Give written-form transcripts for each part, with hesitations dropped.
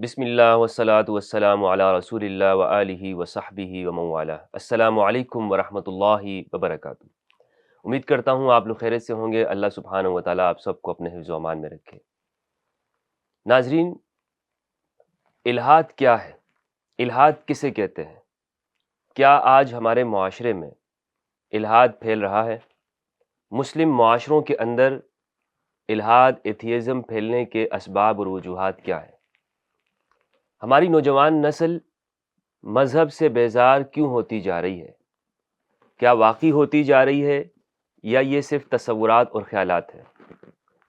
بسم اللہ والصلاة والسلام علی رسول اللہ وآلہ وصحبہ ومن والہ۔ السلام علیکم ورحمۃ اللہ وبرکاتہ۔ امید کرتا ہوں آپ لوگ خیریت سے ہوں گے۔ اللہ سبحانہ و تعالیٰ آپ سب کو اپنے حفظ و امان میں رکھے۔ ناظرین، الحاد کیا ہے؟ الحاد کسے کہتے ہیں؟ کیا آج ہمارے معاشرے میں الحاد پھیل رہا ہے؟ مسلم معاشروں کے اندر الحاد ایتھیزم پھیلنے کے اسباب اور وجوہات کیا ہیں؟ ہماری نوجوان نسل مذہب سے بیزار کیوں ہوتی جا رہی ہے؟ کیا واقعی ہوتی جا رہی ہے یا یہ صرف تصورات اور خیالات ہیں؟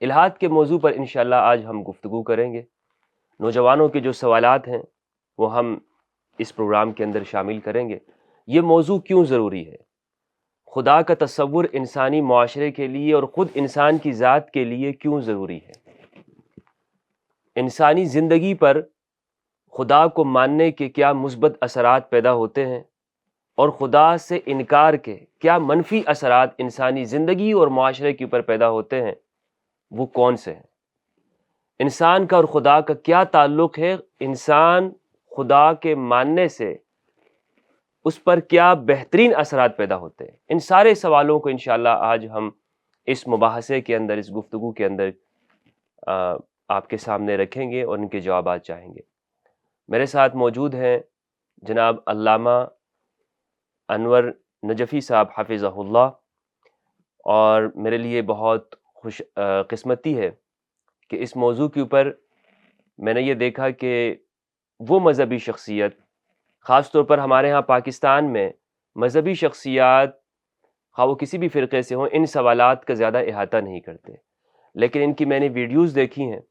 الحاد کے موضوع پر انشاءاللہ آج ہم گفتگو کریں گے۔ نوجوانوں کے جو سوالات ہیں وہ ہم اس پروگرام کے اندر شامل کریں گے۔ یہ موضوع کیوں ضروری ہے؟ خدا کا تصور انسانی معاشرے کے لیے اور خود انسان کی ذات کے لیے کیوں ضروری ہے؟ انسانی زندگی پر خدا کو ماننے کے کیا مثبت اثرات پیدا ہوتے ہیں اور خدا سے انکار کے کیا منفی اثرات انسانی زندگی اور معاشرے کے اوپر پیدا ہوتے ہیں، وہ کون سے ہیں؟ انسان کا اور خدا کا کیا تعلق ہے؟ انسان خدا کے ماننے سے اس پر کیا بہترین اثرات پیدا ہوتے ہیں؟ ان سارے سوالوں کو انشاءاللہ آج ہم اس مباحثے کے اندر، اس گفتگو کے اندر آپ کے سامنے رکھیں گے اور ان کے جوابات چاہیں گے۔ میرے ساتھ موجود ہیں جناب علامہ انور نجفی صاحب حفظہ اللہ، اور میرے لیے بہت خوش قسمتی ہے کہ اس موضوع کے اوپر میں نے یہ دیکھا کہ وہ مذہبی شخصیت، خاص طور پر ہمارے ہاں پاکستان میں مذہبی شخصیات، خواہ وہ کسی بھی فرقے سے ہوں، ان سوالات کا زیادہ احاطہ نہیں کرتے، لیکن ان کی میں نے ویڈیوز دیکھی ہیں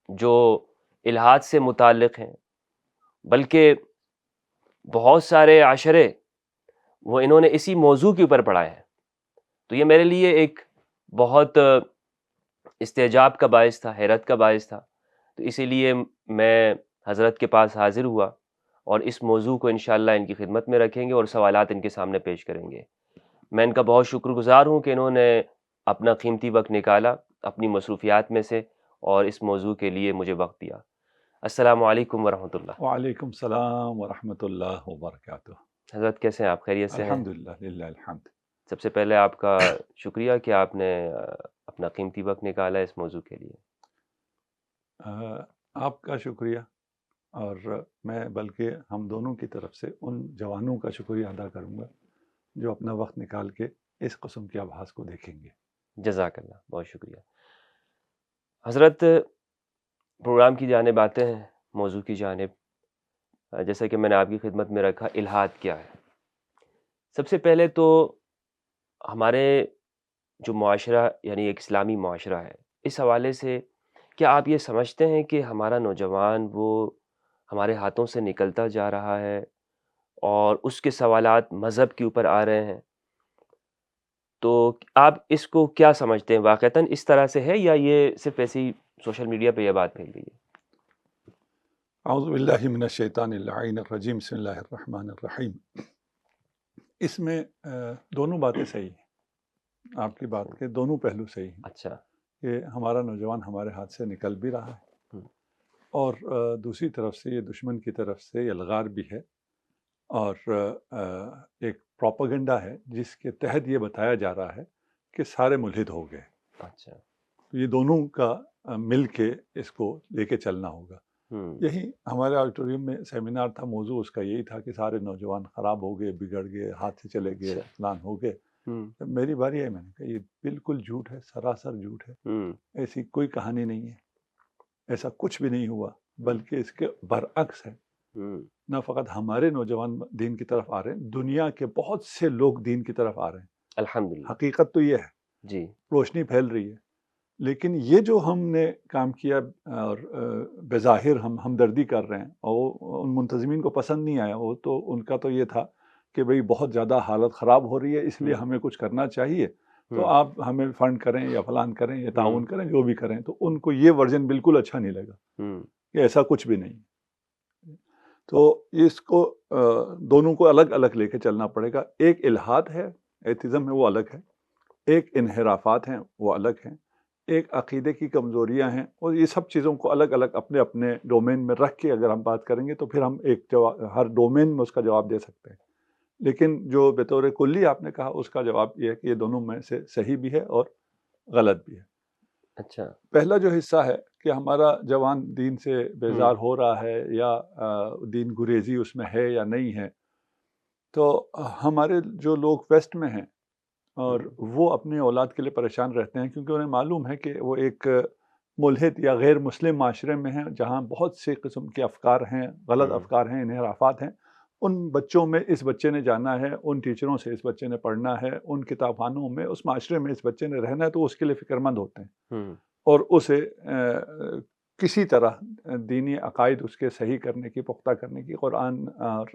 جو الحاد سے متعلق ہیں، بلکہ بہت سارے عشرے وہ انہوں نے اسی موضوع کے اوپر پڑھائے ہیں۔ تو یہ میرے لیے ایک بہت استعجاب کا باعث تھا، حیرت کا باعث تھا، تو اسی لیے میں حضرت کے پاس حاضر ہوا اور اس موضوع کو انشاءاللہ ان کی خدمت میں رکھیں گے اور سوالات ان کے سامنے پیش کریں گے۔ میں ان کا بہت شکر گزار ہوں کہ انہوں نے اپنا قیمتی وقت نکالا اپنی مصروفیات میں سے اور اس موضوع کے لیے مجھے وقت دیا۔ السلام علیکم ورحمۃ اللہ۔ وعلیکم السلام ورحمۃ اللہ وبرکاتہ۔ حضرت کیسے ہیں آپ؟ خیریت سے ہیں؟ الحمدللہ، للہ الحمد۔ سب سے پہلے آپ کا شکریہ کہ آپ نے اپنا قیمتی وقت نکالا اس موضوع کے لیے۔ آپ کا شکریہ، اور میں بلکہ ہم دونوں کی طرف سے ان جوانوں کا شکریہ ادا کروں گا جو اپنا وقت نکال کے اس قسم کے آبھاس کو دیکھیں گے۔ جزاک اللہ، بہت شکریہ۔ حضرت، پروگرام کی جانب آتے ہیں، موضوع کی جانب۔ جیسا کہ میں نے آپ کی خدمت میں رکھا، الحاد کیا ہے؟ سب سے پہلے تو ہمارے جو معاشرہ، یعنی ایک اسلامی معاشرہ ہے، اس حوالے سے کیا آپ یہ سمجھتے ہیں کہ ہمارا نوجوان وہ ہمارے ہاتھوں سے نکلتا جا رہا ہے اور اس کے سوالات مذہب کے اوپر آ رہے ہیں؟ تو آپ اس کو کیا سمجھتے ہیں؟ واقعتاً اس طرح سے ہے یا یہ صرف ایسی سوشل میڈیا پہ یہ بات پھیل رہی ہے؟ اعوذ باللہ من الشیطان اللعین الرجیم، بسم اللہ الرحمن الرحیم۔ اس میں دونوں باتیں صحیح ہیں، آپ کی بات کے دونوں پہلو صحیح ہیں اچھا۔ کہ ہمارا نوجوان ہمارے ہاتھ سے نکل بھی رہا ہے، اور دوسری طرف سے یہ دشمن کی طرف سے الغار بھی ہے، اور ایک پروپیگنڈا ہے جس کے تحت یہ بتایا جا رہا ہے کہ سارے ملحد ہو گئے۔ اچھا۔ تو یہ دونوں کا مل کے اس کو لے کے چلنا ہوگا۔ یہی ہمارے آڈیٹوریم میں سیمینار تھا، موضوع اس کا یہی تھا کہ سارے نوجوان خراب ہو گئے، بگڑ گئے، ہاتھ سے چلے گئے، فلان ہو گئے۔ جب میری باری ہے، میں نے کہا یہ بالکل جھوٹ ہے، سراسر جھوٹ ہے، ایسی کوئی کہانی نہیں ہے، ایسا کچھ بھی نہیں ہوا، بلکہ اس کے برعکس ہے۔ نہ فقط ہمارے نوجوان دین کی طرف آ رہے ہیں، دنیا کے بہت سے لوگ دین کی طرف آ رہے ہیں۔ الحمدللہ۔ حقیقت تو یہ ہے، جی۔ روشنی پھیل رہی ہے، لیکن یہ جو ہم نے کام کیا اور بظاہر ہم ہمدردی کر رہے ہیں، اور ان منتظمین کو پسند نہیں آیا، وہ تو ان کا تو یہ تھا کہ بھئی بہت زیادہ حالت خراب ہو رہی ہے، اس لیے ہمیں کچھ کرنا چاہیے، تو آپ ہمیں فنڈ کریں یا فلان کریں یا تعاون کریں، جو بھی کریں۔ تو ان کو یہ ورژن بالکل اچھا نہیں لگا کہ ایسا کچھ بھی نہیں۔ تو اس کو دونوں کو الگ الگ لے کے چلنا پڑے گا۔ ایک الحاد ہے، ایتھزم ہے، وہ الگ ہے، ایک انحرافات ہیں، وہ الگ ہیں، ایک عقیدے کی کمزوریاں ہیں، اور یہ سب چیزوں کو الگ الگ اپنے اپنے ڈومین میں رکھ کے اگر ہم بات کریں گے تو پھر ہم ایک ہر ڈومین میں اس کا جواب دے سکتے ہیں. لیکن جو بطور کلی آپ نے کہا اس کا جواب یہ ہے کہ یہ دونوں میں سے صحیح بھی ہے اور غلط بھی ہے. اچھا. پہلا جو حصہ ہے کہ ہمارا جوان دین سے بیزار ہو رہا ہے یا دین گریزی اس میں ہے یا نہیں ہے، تو ہمارے جو لوگ ویسٹ میں ہیں اور وہ اپنی اولاد کے لیے پریشان رہتے ہیں، کیونکہ انہیں معلوم ہے کہ وہ ایک ملحد یا غیر مسلم معاشرے میں ہیں جہاں بہت سے قسم کے افکار ہیں، غلط افکار ہیں، انحرافات ہیں. ان بچوں میں اس بچے نے جانا ہے، ان ٹیچروں سے اس بچے نے پڑھنا ہے، ان کتاب خانوں میں اس معاشرے میں اس بچے نے رہنا ہے، تو اس کے لیے فکر مند ہوتے ہیں اور اسے کسی طرح دینی عقائد اس کے صحیح کرنے کی، پختہ کرنے کی، قرآن اور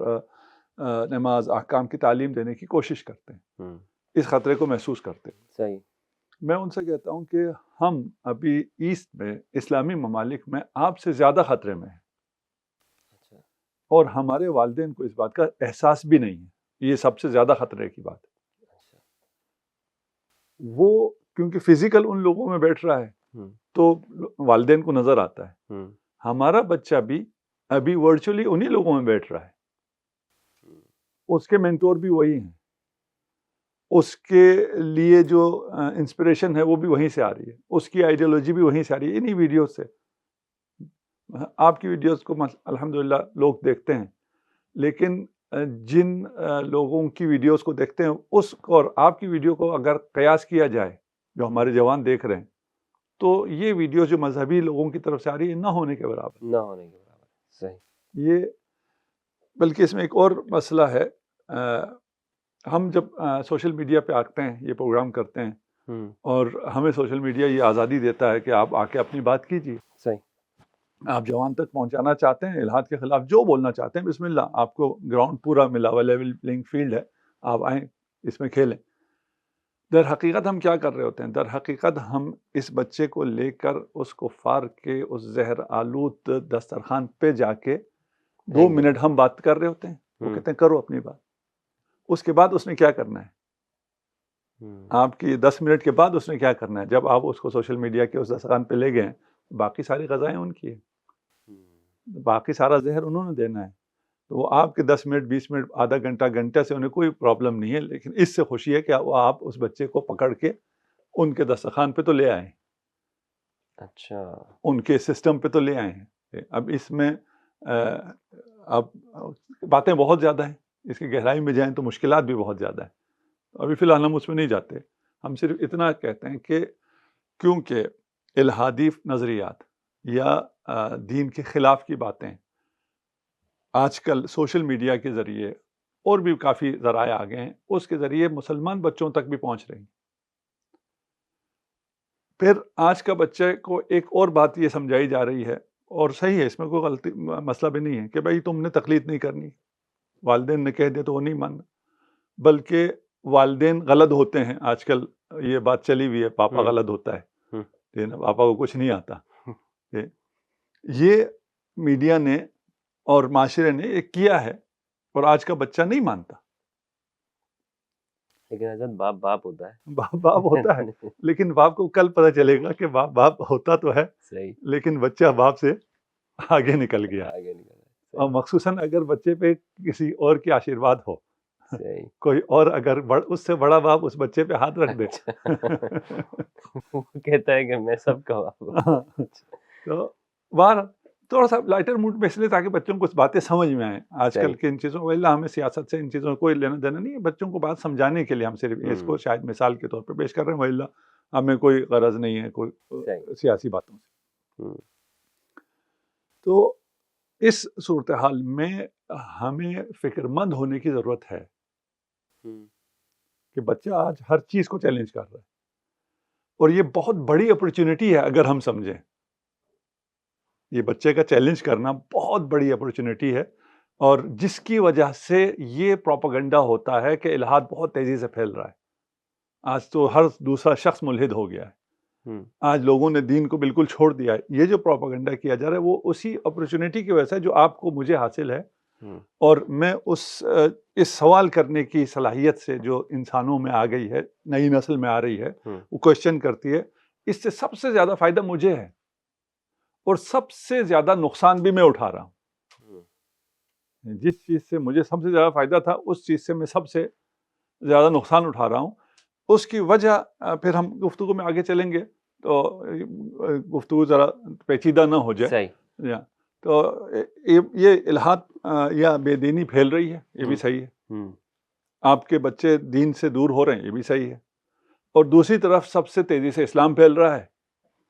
نماز احکام کی تعلیم دینے کی کوشش کرتے ہیں. اس خطرے کو محسوس کرتے ہیں. صحیح. میں ان سے کہتا ہوں کہ ہم ابھی ایسٹ میں، اسلامی ممالک میں آپ سے زیادہ خطرے میں ہیں، اور ہمارے والدین کو اس بات کا احساس بھی نہیں ہے. یہ سب سے زیادہ خطرے کی بات ہے. وہ کیونکہ فزیکل ان لوگوں میں بیٹھ رہا ہے تو والدین کو نظر آتا ہے. ہمارا بچہ بھی ابھی ورچولی انہی لوگوں میں بیٹھ رہا ہے. اس کے مینٹور بھی وہی ہیں، اس کے لیے جو انسپریشن ہے وہ بھی وہیں سے آ رہی ہے، اس کی آئیڈیالوجی بھی وہیں سے آ رہی ہے، انہی ویڈیوز سے. آپ کی ویڈیوز کو الحمدللہ لوگ دیکھتے ہیں، لیکن جن لوگوں کی ویڈیوز کو دیکھتے ہیں اس اور آپ کی ویڈیو کو اگر قیاس کیا جائے جو ہمارے جوان دیکھ رہے ہیں، تو یہ ویڈیو جو مذہبی لوگوں کی طرف سے آ رہی ہے نہ ہونے کے برابر. صحیح. یہ بلکہ اس میں ایک اور مسئلہ ہے. ہم جب سوشل میڈیا پہ آتے ہیں، یہ پروگرام کرتے ہیں، اور ہمیں سوشل میڈیا یہ آزادی دیتا ہے کہ آپ آ کے اپنی بات کیجیے. صحیح. آپ جوان تک پہنچانا چاہتے ہیں، الحاد کے خلاف جو بولنا چاہتے ہیں، بسم اللہ، آپ کو گراؤنڈ پورا ملا ہوا، لیول پلینگ فیلڈ ہے، آپ آئیں اس میں کھیلیں. در حقیقت ہم کیا کر رہے ہوتے ہیں؟ در حقیقت ہم اس بچے کو لے کر اس کفار کے اس زہر آلود دسترخوان پہ جا کے 2 منٹ ہم بات کر رہے ہوتے ہیں. وہ کہتے ہیں کرو اپنی بات. اس کے بعد اس نے کیا کرنا ہے؟ آپ کی 10 منٹ کے بعد اس نے کیا کرنا ہے؟ جب آپ اس کو سوشل میڈیا کے اس دسترخوان پہ لے گئے، باقی ساری غذائیں ان کی ہیں، باقی سارا زہر انہوں نے دینا ہے. تو وہ آپ کے 10 منٹ 20 منٹ آدھا گھنٹہ گھنٹہ سے انہیں کوئی پرابلم نہیں ہے، لیکن اس سے خوشی ہے کہ آپ اس بچے کو پکڑ کے ان کے دسترخوان پہ تو لے آئے. اچھا. ان کے سسٹم پہ تو لے آئے ہیں. اب اس میں اب باتیں بہت زیادہ ہیں، اس کی گہرائی میں جائیں تو مشکلات بھی بہت زیادہ ہیں. ابھی فی الحال ہم اس میں نہیں جاتے. ہم صرف اتنا کہتے ہیں کہ کیونکہ الہادی نظریات یا دین کے خلاف کی باتیں آج کل سوشل میڈیا کے ذریعے اور بھی کافی ذرائع آ گئے ہیں، اس کے ذریعے مسلمان بچوں تک بھی پہنچ رہی ہیں. پھر آج کا بچے کو ایک اور بات یہ سمجھائی جا رہی ہے، اور صحیح ہے، اس میں کوئی غلطی مسئلہ بھی نہیں ہے، کہ بھائی تم نے تقلید نہیں کرنی، والدین نے کہہ دیا تو وہ نہیں ماننا. بلکہ والدین غلط ہوتے ہیں. آج کل یہ بات چلی ہوئی ہے، پاپا غلط ہوتا ہے، پاپا کو کچھ نہیں آتا. یہ میڈیا نے اور معاشرے نے یہ کیا ہے، اور آج کا بچہ نہیں مانتا. لیکن حضرت باپ ہوتا ہے. باپ ہوتا ہے، لیکن باپ کو کل پتہ چلے گا کہ باپ ہوتا تو ہے، صحیح، لیکن بچہ باپ سے آگے نکل گیا. اور مخصوصاً اگر بچے پہ کسی اور کی آشیرواد ہو، کوئی اور اگر اس سے بڑا باپ اس بچے پہ ہاتھ رکھ دے، وہ کہتا ہے کہ میں سب کا باپ ہوں. تو باہر تھوڑا سا لائٹر موڈ میں، اس لیے تاکہ بچوں کو باتیں سمجھ میں آئیں. آج کل کے ان چیزوں کو، ہمیں سیاست سے ان چیزوں کو کوئی لینا دینا نہیں ہے. بچوں کو بات سمجھانے کے لیے ہم صرف اس کو شاید مثال کے طور پہ پیش کر رہے ہیں. واللہ ہمیں کوئی غرض نہیں ہے کوئی سیاسی باتوں سے. تو اس صورتحال میں ہمیں فکر مند ہونے کی ضرورت ہے کہ بچہ آج ہر چیز کو چیلنج کر رہا ہے، اور یہ بہت بڑی اپرچونٹی ہے اگر ہم سمجھیں. یہ بچے کا چیلنج کرنا بہت بڑی اپرچونٹی ہے، اور جس کی وجہ سے یہ پروپیگنڈا ہوتا ہے کہ الہاد بہت تیزی سے پھیل رہا ہے. آج تو ہر دوسرا شخص ملحد ہو گیا ہے. آج لوگوں نے دین کو بالکل چھوڑ دیا ہے. یہ جو پروپیگنڈا کیا جا رہا ہے وہ اسی اپرچونٹی کی وجہ سے جو آپ کو مجھے حاصل ہے، اور میں اس سوال کرنے کی صلاحیت سے جو انسانوں میں آ گئی ہے، نئی نسل میں آ رہی ہے، وہ کوشچن کرتی ہے اس سے سب سے زیادہ فائدہ مجھے ہے اور سب سے زیادہ نقصان بھی میں اٹھا رہا ہوں. جس چیز سے مجھے سب سے زیادہ فائدہ تھا اس چیز سے میں سب سے زیادہ نقصان اٹھا رہا ہوں. اس کی وجہ پھر ہم گفتگو میں آگے چلیں گے تو گفتگو ذرا پیچیدہ نہ ہو جائے. صحیح. تو یہ الحاد یا بے دینی پھیل رہی ہے، یہ بھی صحیح ہے. آپ کے بچے دین سے دور ہو رہے ہیں، یہ بھی صحیح ہے. اور دوسری طرف سب سے تیزی سے اسلام پھیل رہا ہے،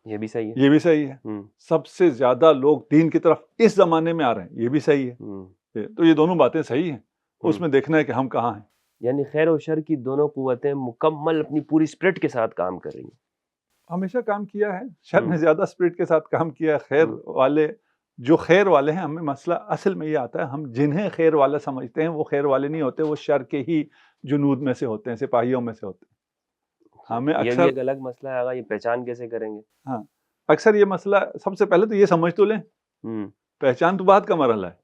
یہ بھی صحیح ہے. یہ بھی صحیح ہے. سب سے زیادہ لوگ دین کی طرف اس زمانے میں آ رہے ہیں، یہ بھی صحیح ہے. تو یہ دونوں باتیں صحیح ہیں. اس میں دیکھنا ہے کہ ہم کہاں ہیں. یعنی خیر و شر کی دونوں قوتیں مکمل اپنی پوری اسپرٹ کے ساتھ کام کر رہی ہیں. ہمیشہ کام کیا ہے، شر نے زیادہ اسپرٹ کے ساتھ کام کیا ہے. خیر والے جو خیر والے ہیں، ہمیں مسئلہ اصل میں یہ آتا ہے، ہم جنہیں خیر والا سمجھتے ہیں وہ خیر والے نہیں ہوتے، وہ شر کے ہی جنود میں سے ہوتے ہیں، سپاہیوں میں سے ہوتے ہیں. ہمیں یہ اکثر بھی ایک الگ مسئلہ ہے، یہ پہچان کیسے کریں گے؟ ہاں، اکثر یہ مسئلہ سب سے پہلے تو یہ سمجھ تو لیں، پہچان تو بعد کا مرحلہ ہے.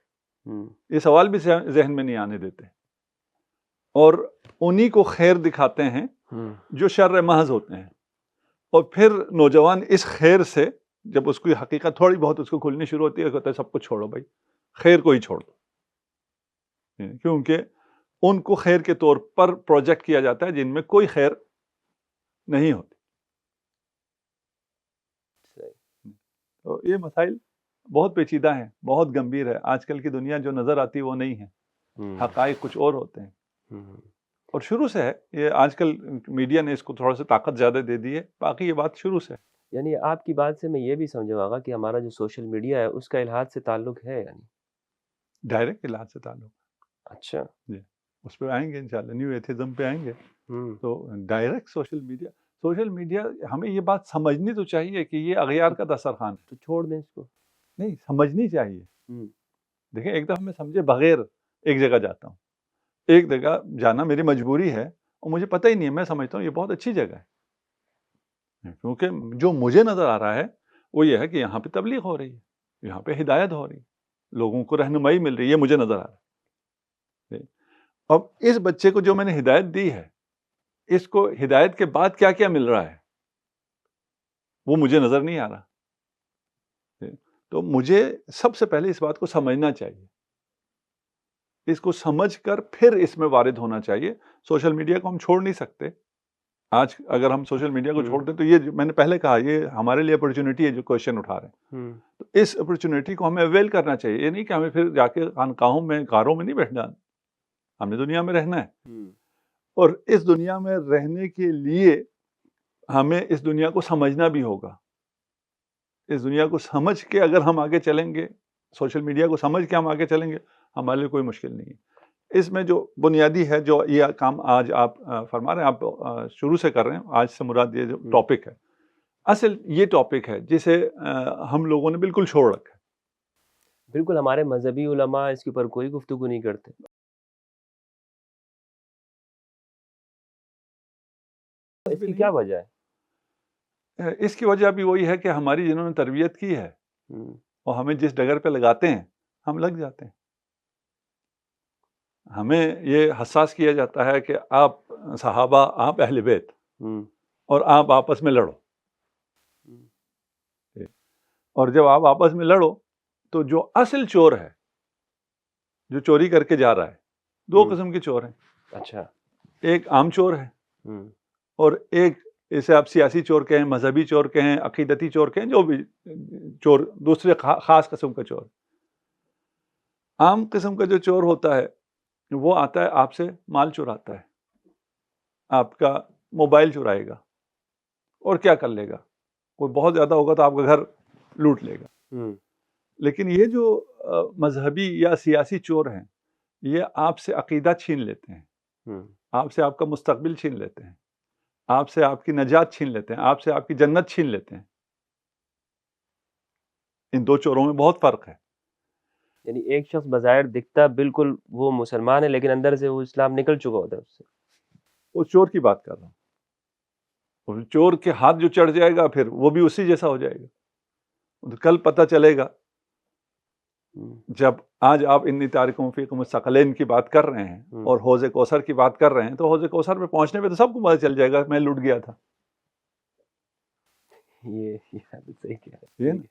یہ سوال بھی ذہن میں نہیں آنے دیتے اور انہی کو خیر دکھاتے ہیں جو شر محض ہوتے ہیں. اور پھر نوجوان اس خیر سے جب اس کی حقیقت تھوڑی بہت اس کو کھلنی شروع ہوتی ہے، کہتا ہے سب کچھ چھوڑو بھائی، خیر کو ہی چھوڑ دو. کیونکہ ان کو خیر کے طور پر پروجیکٹ کیا جاتا ہے جن میں کوئی خیر نہیں ہوتی. تو یہ مسائل بہت پیچیدہ ہیں، بہت گمبھیر ہے. آج کل کی دنیا جو نظر آتی ہے وہ نہیں ہے، حقائق کچھ اور ہوتے ہیں. اور شروع سے ہے یہ، آج کل میڈیا نے اس کو تھوڑا سا طاقت زیادہ دے دی ہے، باقی یہ بات شروع سے ہے. یعنی آپ کی بات سے میں یہ بھی سمجھوں گا کہ ہمارا جو سوشل میڈیا ہے اس کا الحاد سے تعلق ہے، یعنی ڈائریکٹ الحاد سے تعلق. اچھا جی، اس پہ آئیں گے انشاءاللہ، نیو ایتھزم پہ آئیں گے. تو ڈائریکٹ سوشل میڈیا ہمیں یہ بات سمجھنی تو چاہیے کہ یہ اغیار کا دسترخوان ہے. تو چھوڑ دیں اس کو. نہیں، سمجھنی چاہیے. دیکھیں، ایک دفعہ میں سمجھے بغیر ایک جگہ جاتا ہوں، ایک جگہ جانا میری مجبوری ہے اور مجھے پتہ ہی نہیں ہے، میں سمجھتا ہوں یہ بہت اچھی جگہ ہے، کیونکہ جو مجھے نظر آ رہا ہے وہ یہ ہے کہ یہاں پہ تبلیغ ہو رہی ہے، یہاں پہ ہدایت ہو رہی ہے، لوگوں کو رہنمائی مل رہی ہے، یہ مجھے نظر آ رہا ہے. اب اس بچے کو جو میں نے ہدایت دی ہے، اس کو ہدایت کے بعد کیا کیا مل رہا ہے وہ مجھے نظر نہیں آ رہا. تو مجھے سب سے پہلے اس بات کو سمجھنا چاہیے، اس کو سمجھ کر پھر اس میں وارد ہونا چاہیے. سوشل میڈیا کو ہم چھوڑ نہیں سکتے. آج اگر ہم سوشل میڈیا کو چھوڑ دیں تو یہ میں نے پہلے کہا، یہ ہمارے لیے اپرچونٹی ہے جو کوشچن اٹھا رہے ہیں. تو اس اپرچونٹی کو ہمیں اویل کرنا چاہیے. یہ نہیں کہ ہمیں پھر جا کے خانقاہوں میں، غاروں میں نہیں بیٹھنا، ہم نے دنیا میں رہنا ہے. اور اس دنیا میں رہنے کے لیے ہمیں اس دنیا کو سمجھنا بھی ہوگا. اس دنیا کو سمجھ کے اگر ہم آگے چلیں گے، سوشل میڈیا کو سمجھ کے ہم آگے چلیں گے، ہمارے لیے کوئی مشکل نہیں ہے. اس میں جو بنیادی ہے، جو یہ کام آج آپ فرما رہے ہیں، آپ شروع سے کر رہے ہیں، آج سے مراد یہ جو ٹاپک ہے، اصل یہ ٹاپک ہے جسے ہم لوگوں نے بالکل چھوڑ رکھا ہے. بالکل، ہمارے مذہبی علماء اس کے اوپر کوئی گفتگو نہیں کرتے. اس کی کیا وجہ ہے؟ اس کی وجہ بھی وہی ہے کہ ہماری جنہوں نے تربیت کی ہے اور ہمیں جس ڈگر پہ لگاتے ہیں ہم لگ جاتے ہیں. ہمیں یہ حساس کیا جاتا ہے کہ آپ صحابہ، آپ اہل بیت، اور آپ آپس میں لڑو. اور جب آپ آپس میں لڑو تو جو اصل چور ہے، جو چوری کر کے جا رہا ہے، دو قسم کے چور ہیں. اچھا. ایک عام چور ہے اور ایک اسے آپ سیاسی چور کہیں، مذہبی چور کہیں، عقیدتی چور کہیں، جو بھی چور، دوسرے خاص قسم کا چور. عام قسم کا جو چور ہوتا ہے وہ آتا ہے، آپ سے مال چراتا ہے، آپ کا موبائل چرائے گا اور کیا کر لے گا، کوئی بہت زیادہ ہوگا تو آپ کا گھر لوٹ لے گا. لیکن یہ جو مذہبی یا سیاسی چور ہیں، یہ آپ سے عقیدہ چھین لیتے ہیں، آپ سے آپ کا مستقبل چھین لیتے ہیں، آپ سے آپ کی نجات چھین لیتے ہیں، آپ سے آپ کی جنت چھین لیتے ہیں. ان دو چوروں میں بہت فرق ہے. یعنی ایک شخص بظاہر دکھتا بالکل وہ مسلمان ہے، لیکن اندر سے وہ اسلام نکل چکا ہوتا ہے اس سے. اس چور کی بات کر رہا ہوں. چور کے ہاتھ جو چڑھ جائے گا پھر وہ بھی اسی جیسا ہو جائے گا. کل پتہ چلے گا، جب آج آپ انی تارکوں فیکم الثقلین کی بات کر رہے ہیں اور حوض کوثر کی بات کر رہے ہیں، تو حوض کوثر پہ پہنچنے پہ تو سب کو پتہ چل جائے گا میں لٹ گیا تھا. یہ صحیح کہہ رہے یہ ہیں. نا؟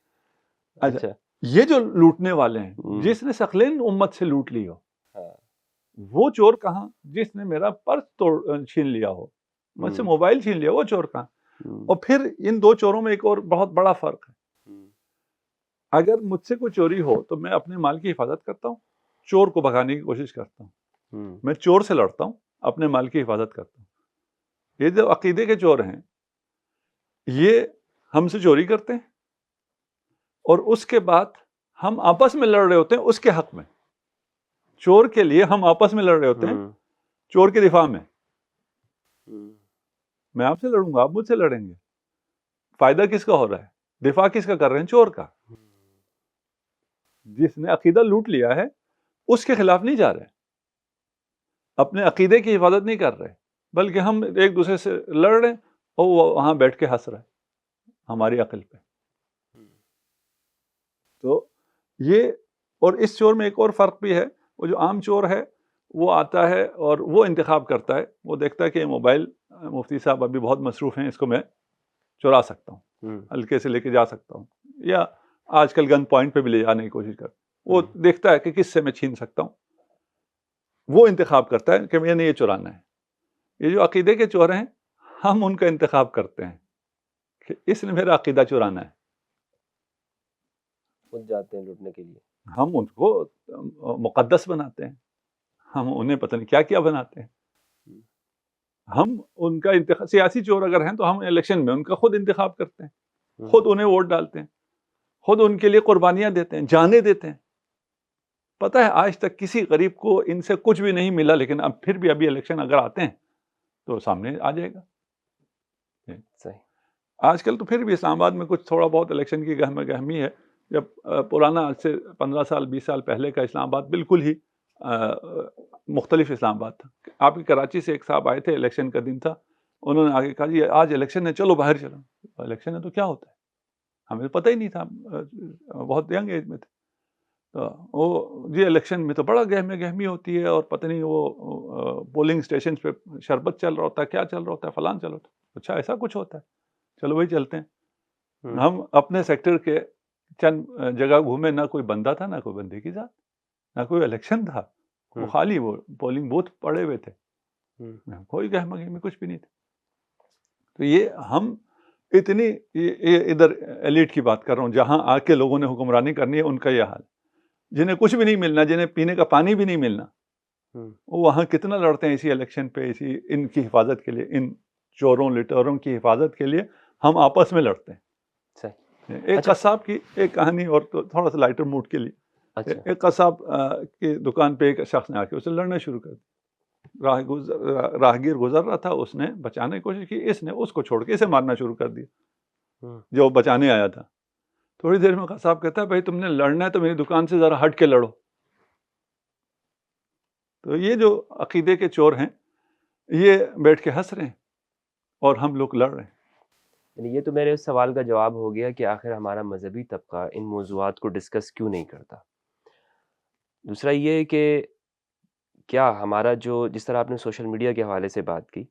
اچھا یہ جو لوٹنے والے ہیں، جس نے ثقلین امت سے لوٹ لی ہو، وہ چور کہاں؟ جس نے میرا پرس چھین لیا ہو، مجھ سے موبائل چھین لیا، وہ چور کہاں؟ اور پھر ان دو چوروں میں ایک اور بہت بڑا فرق ہے. اگر مجھ سے کوئی چوری ہو تو میں اپنے مال کی حفاظت کرتا ہوں، چور کو بھگانے کی کوشش کرتا ہوں. میں چور سے لڑتا ہوں، اپنے مال کی حفاظت کرتا ہوں. یہ جو عقیدے کے چور ہیں، یہ ہم سے چوری کرتے ہیں اور اس کے بعد ہم آپس میں لڑ رہے ہوتے ہیں اس کے حق میں. چور کے لیے ہم آپس میں لڑ رہے ہوتے ہیں، چور کے دفاع میں. میں آپ سے لڑوں گا، آپ مجھ سے لڑیں گے. فائدہ کس کا ہو رہا ہے؟ دفاع کس کا کر رہے ہیں؟ چور کا. جس نے عقیدہ لوٹ لیا ہے اس کے خلاف نہیں جا رہے، اپنے عقیدے کی حفاظت نہیں کر رہے، بلکہ ہم ایک دوسرے سے لڑ رہے ہیں اور وہ وہاں بیٹھ کے ہنس رہے ہیں ہماری عقل پہ. تو یہ، اور اس چور میں ایک اور فرق بھی ہے. وہ جو عام چور ہے وہ آتا ہے اور وہ انتخاب کرتا ہے، وہ دیکھتا ہے کہ یہ موبائل مفتی صاحب ابھی بہت مصروف ہیں، اس کو میں چرا سکتا ہوں، ہلکے سے لے کے جا سکتا ہوں، یا آج کل گن پوائنٹ پہ بھی لے جانے کی کوشش کرتا. وہ دیکھتا ہے کہ کس سے میں چھین سکتا ہوں، وہ انتخاب کرتا ہے کہ میں نے یہ چرانا ہے. یہ جو عقیدے کے چور ہیں، ہم ان کا انتخاب کرتے ہیں کہ اس نے میرا عقیدہ چرانا ہے. خود جاتے ہیں لوٹنے کے لیے، ہم ان کو مقدس بناتے ہیں، ہم انہیں پتہ نہیں کیا کیا بناتے ہیں. ہم ان کا انتخاب، سیاسی چور اگر ہیں تو ہم الیکشن میں ان کا خود انتخاب کرتے ہیں، خود انہیں ووٹ ڈالتے ہیں، خود ان کے لیے قربانیاں دیتے ہیں، جانیں دیتے ہیں. پتہ ہے آج تک کسی غریب کو ان سے کچھ بھی نہیں ملا، لیکن اب پھر بھی ابھی الیکشن اگر آتے ہیں تو سامنے آ جائے گا. صحیح. آج کل تو پھر بھی اسلام آباد میں کچھ تھوڑا بہت الیکشن کی گہمی ہے. جب پرانا آج سے 15 سال 20 سال پہلے کا اسلام آباد بالکل ہی مختلف اسلام آباد تھا. آپ کی کراچی سے ایک صاحب آئے تھے، الیکشن کا دن تھا، انہوں نے آگے کہا جی آج الیکشن ہے، چلو باہر چلو. الیکشن ہے تو کیا ہوتا ہے؟ ہمیں پتہ ہی نہیں تھا، بہت ینگ ایج میں تھے. وہ جی الیکشن میں تو بڑا گہمی ہوتی ہے، اور پتہ نہیں وہ پولنگ اسٹیشن پہ شربت چل رہا ہوتا ہے، کیا چل رہا ہوتا ہے، فلان چل رہا ہوتا ہے. اچھا ایسا کچھ ہوتا ہے، چلو وہی چلتے ہیں. ہم اپنے سیکٹر کے چند جگہ گھومے، نہ کوئی بندہ تھا، نہ کوئی بندے کی ذات، نہ کوئی الیکشن تھا، وہ خالی وہ پولنگ بوتھ پڑے ہوئے تھے، کوئی گہمی کچھ بھی نہیں تھا. تو یہ ہم اتنی، ادھر ایلیٹ کی بات کر رہا ہوں، جہاں آ کے لوگوں نے حکمرانی کرنی ہے، ان کا یہ حال. جنہیں کچھ بھی نہیں ملنا، جنہیں پینے کا پانی بھی نہیں ملنا، وہ وہاں کتنا لڑتے ہیں اسی الیکشن پہ، اسی ان کی حفاظت کے لیے، ان چوروں لٹوروں کی حفاظت کے لیے ہم آپس میں لڑتے ہیں. ایک قصاب کی ایک کہانی، اور تھوڑا سا لائٹر موڈ کے لیے. ایک قصاب کی دکان پہ ایک شخص نے آ کے اسے لڑنا شروع کر دیا. راہگیر گزر رہا تھا، اس نے بچانے کی کوشش کی، اس نے اس کو چھوڑ کے اسے مارنا شروع کر دیا جو بچانے آیا تھا. تھوڑی دیر میں قصاب کہتا ہے بھائی تم نے لڑنا ہے تو میری دکان سے ذرا ہٹ کے لڑو. تو یہ جو عقیدے کے چور ہیں یہ بیٹھ کے ہنس رہے ہیں اور ہم لوگ لڑ رہے ہیں. یہ تو میرے اس سوال کا جواب ہو گیا کہ آخر ہمارا مذہبی طبقہ ان موضوعات کو ڈسکس کیوں نہیں کرتا. دوسرا یہ کہ کیا ہمارا جو، جس طرح آپ نے سوشل میڈیا کے حوالے سے بات کی،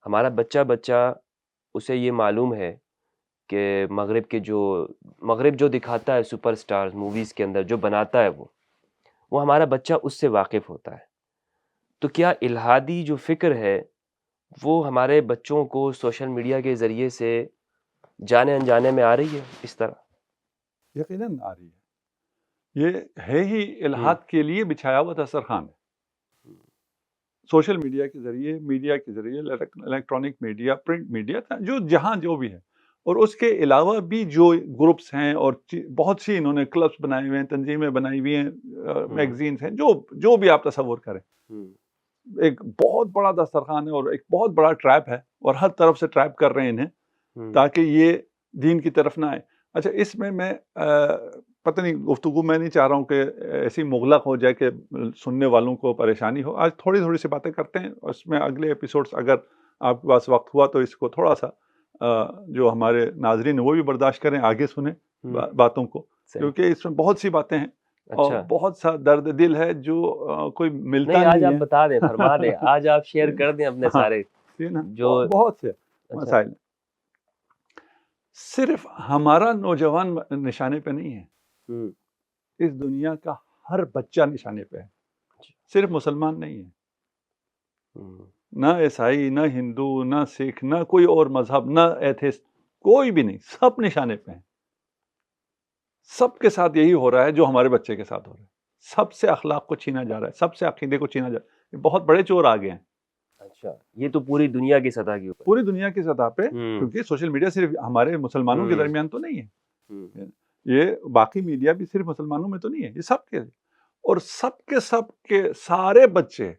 ہمارا بچہ اسے یہ معلوم ہے کہ مغرب جو دکھاتا ہے سپر سٹارز موویز کے اندر جو بناتا ہے وہ ہمارا بچہ اس سے واقف ہوتا ہے. تو کیا الہادی جو فکر ہے وہ ہمارے بچوں کو سوشل میڈیا کے ذریعے سے جانے انجانے میں آ رہی ہے اس طرح؟ یقیناً آ رہی ہے. یہ ہے ہی الہاد کے لیے بچھایا ہوا دسترخوان ہے. سوشل میڈیا کے ذریعے الیکٹرانک میڈیا، پرنٹ میڈیا، جہاں جو بھی ہے، اور اس کے علاوہ بھی جو گروپس ہیں اور بہت سی انہوں نے کلبس بنائے ہوئے ہیں، تنظیمیں بنائی ہوئی ہیں، میگزینز ہیں، جو بھی آپ تصور کریں. ایک بہت بڑا دسترخوان ہے اور ایک بہت بڑا ٹریپ ہے، اور ہر طرف سے ٹریپ کر رہے ہیں انہیں تاکہ یہ دین کی طرف نہ آئے. اچھا اس میں پتہ نہیں، گفتگو میں نہیں چاہ رہا ہوں کہ ایسی مغلق ہو جائے کہ سننے والوں کو پریشانی ہو. آج تھوڑی سی باتیں کرتے ہیں، اس میں اگلے ایپیسوڈز اگر آپ کے پاس وقت ہوا تو اس کو تھوڑا سا جو ہمارے ناظرین وہ بھی برداشت کریں، آگے سنیں باتوں کو، کیونکہ اس میں بہت سی باتیں ہیں اور بہت سا درد دل ہے جو کوئی ملتا نہیں ہے. آج آپ بتا دیں، فرما دیں، آج آپ شیئر کر دیں اپنے سارے جو بہت سے مسائل. صرف ہمارا نوجوان نشانے پہ نہیں ہے، اس دنیا کا ہر بچہ نشانے پہ ہے، صرف مسلمان نہیں ہے، نہ عیسائی، نہ ہندو، نہ سکھ، نہ کوئی اور مذہب، نہ ایتھسٹ، کوئی بھی نہیں، سب نشانے پہ ہیں۔ سب کے ساتھ یہی ہو رہا ہے جو ہمارے بچے کے ساتھ ہو رہا ہے، سب سے اخلاق کو چھینا جا رہا ہے، سب سے عقیدے کو چھینا جا رہا ہے، بہت بڑے چور آ گئے ہیں۔ اچھا، یہ تو پوری دنیا کی سطح کے اوپر، پوری دنیا کی سطح پہ، کیونکہ سوشل میڈیا صرف ہمارے مسلمانوں کے درمیان تو نہیں ہے، یہ باقی میڈیا بھی صرف مسلمانوں میں تو نہیں ہے، یہ سب کے، اور سب کے سارے بچے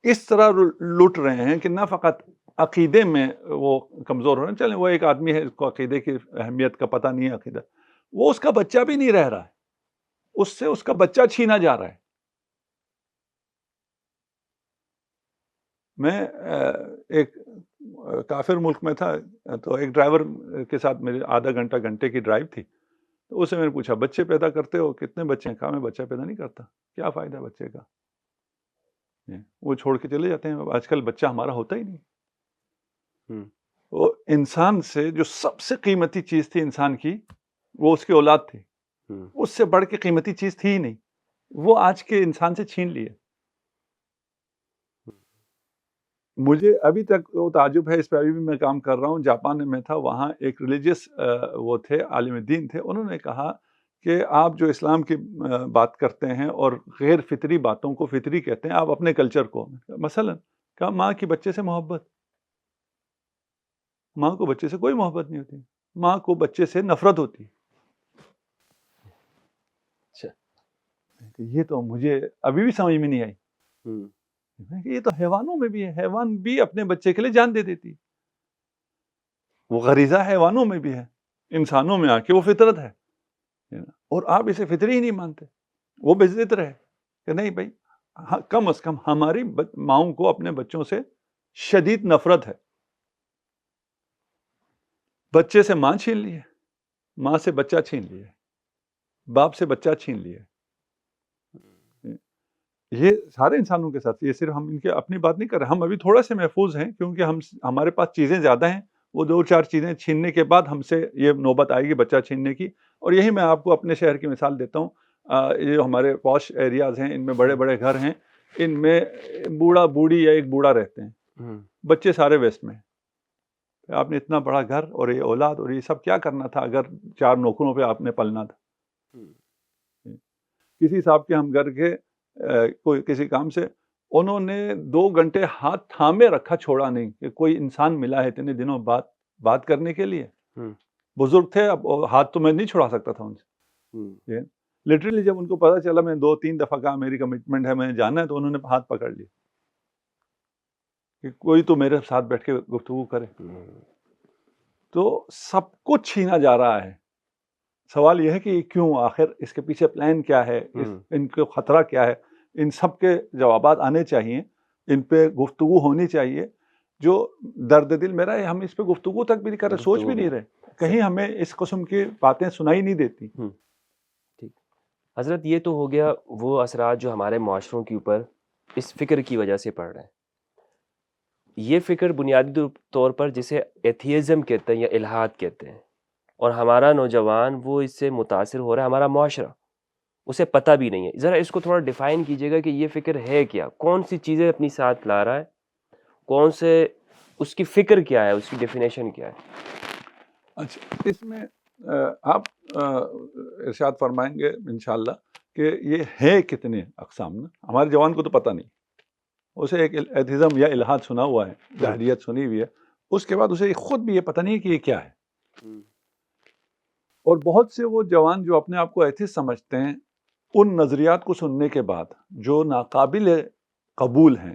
اس طرح لٹ رہے ہیں کہ نہ فقط عقیدے میں وہ کمزور ہو رہے ہیں، چلیں وہ ایک آدمی ہے اس کو عقیدے کی اہمیت کا پتہ نہیں ہے، عقیدہ وہ اس کا بچہ بھی نہیں رہ رہا ہے، اس سے اس کا بچہ چھینا جا رہا ہے۔ میں ایک کافر ملک میں تھا، تو ایک ڈرائیور کے ساتھ میری آدھا گھنٹے کی ڈرائیو تھی، تو اسے میں نے پوچھا بچے پیدا کرتے ہو؟ کتنے بچے ہیں؟ کہا میں بچہ پیدا نہیں کرتا۔ کیا فائدہ ہے بچے کا؟ وہ چھوڑ کے چلے جاتے ہیں، آج کل بچہ ہمارا ہوتا ہی نہیں۔ وہ انسان سے جو سب سے قیمتی چیز تھی انسان کی، وہ اس کی اولاد تھی، اس سے بڑھ کے قیمتی چیز تھی ہی نہیں، وہ آج کے انسان سے چھین لیے۔ مجھے ابھی تک وہ تعجب ہے، اس پہ ابھی بھی میں کام کر رہا ہوں۔ جاپان میں تھا، وہاں ایک ریلیجیس وہ تھے، عالم دین تھے، انہوں نے کہا کہ آپ جو اسلام کی بات کرتے ہیں اور غیر فطری باتوں کو فطری کہتے ہیں، آپ اپنے کلچر کو، مثلا کہا ماں کی بچے سے محبت، ماں کو بچے سے کوئی محبت نہیں ہوتی، ماں کو بچے سے نفرت ہوتی۔ یہ تو مجھے ابھی بھی سمجھ میں نہیں آئی، یہ تو حیوانوں میں بھی ہے، حیوان بھی اپنے بچے کے لیے جان دے دیتی، وہ غریزہ حیوانوں میں بھی ہے، انسانوں میں آ کے وہ فطرت ہے، اور آپ اسے فطری ہی نہیں مانتے، وہ بے ضد رہے کہ نہیں بھائی، کم از کم ہماری ماؤں کو اپنے بچوں سے شدید نفرت ہے۔ بچے سے ماں چھین لی ہے، ماں سے بچہ چھین لیا ہے، باپ سے بچہ چھین لیا ہے۔ یہ سارے انسانوں کے ساتھ، یہ صرف ہم ان کے اپنی بات نہیں کر رہے، ہم ابھی تھوڑا سے محفوظ ہیں کیونکہ ہمارے پاس چیزیں زیادہ ہیں، وہ 2-4 چیزیں چھیننے کے بعد ہم سے یہ نوبت آئے گی بچہ چھیننے کی۔ اور یہی میں آپ کو اپنے شہر کی مثال دیتا ہوں، یہ جو ہمارے پوش ایریاز ہیں، ان میں بڑے بڑے گھر ہیں، ان میں بوڑھا بوڑھی یا ایک بوڑھا رہتے ہیں، بچے سارے ویسٹ میں۔ آپ نے اتنا بڑا گھر اور یہ اولاد اور یہ سب کیا کرنا تھا اگر 4 نوکروں پہ آپ نے پلنا تھا؟ کسی صاحب کے ہم گھر کے کوئی کسی کام سے، انہوں نے 2 گھنٹے ہاتھ تھامے رکھا، چھوڑا نہیں کہ کوئی انسان ملا ہے اتنے دنوں بعد بات کرنے کے لیے۔ بزرگ تھے، اب ہاتھ تو میں نہیں چھوڑا سکتا تھا ان سے، لٹرلی جب ان کو پتا چلا میں 2-3 دفعہ کہا میری کمٹمنٹ ہے، میں جانا ہے، تو انہوں نے ہاتھ پکڑ لیا کہ کوئی تو میرے ساتھ بیٹھ کے گفتگو کرے۔ تو سب کچھ چھینا جا رہا ہے۔ سوال یہ ہے کہ کیوں، آخر اس کے پیچھے پلان کیا ہے، ان کو خطرہ کیا ہے؟ ان سب کے جوابات آنے چاہیے، ان پہ گفتگو ہونی چاہیے۔ جو درد دل میرا ہے، ہم اس پہ گفتگو تک بھی نہیں کر رہے، سوچ بھی نہیں رہے، کہیں ہمیں اس قسم کی باتیں سنائی نہیں دیتی۔ ٹھیک حضرت، یہ تو ہو گیا وہ اثرات جو ہمارے معاشروں کے اوپر اس فکر کی وجہ سے پڑ رہے ہیں۔ یہ فکر بنیادی طور پر جسے ایتھیزم کہتے ہیں یا الحاد کہتے ہیں، اور ہمارا نوجوان وہ اس سے متاثر ہو رہا ہے، ہمارا معاشرہ اسے پتہ بھی نہیں ہے۔ ذرا اس کو تھوڑا ڈیفائن کیجیے گا کہ یہ فکر ہے کیا، کون سی چیزیں اپنی ساتھ لا رہا ہے، کون سے اس کی فکر کیا ہے، اس کی ڈیفینیشن کیا ہے؟ اچھا، اس میں آپ ارشاد فرمائیں گے انشاءاللہ کہ یہ ہے کتنے اقسام نا، ہمارے جوان کو تو پتہ نہیں، اسے ایک ایتھیزم یا الحاد سنا ہوا ہے، جاہلیت سنی ہوئی ہے، اس کے بعد اسے خود بھی یہ پتہ نہیں کہ یہ کیا ہے۔ اور بہت سے وہ جوان جو اپنے آپ کو ایتھیسٹ سمجھتے ہیں، ان نظریات کو سننے کے بعد جو ناقابل قبول ہیں،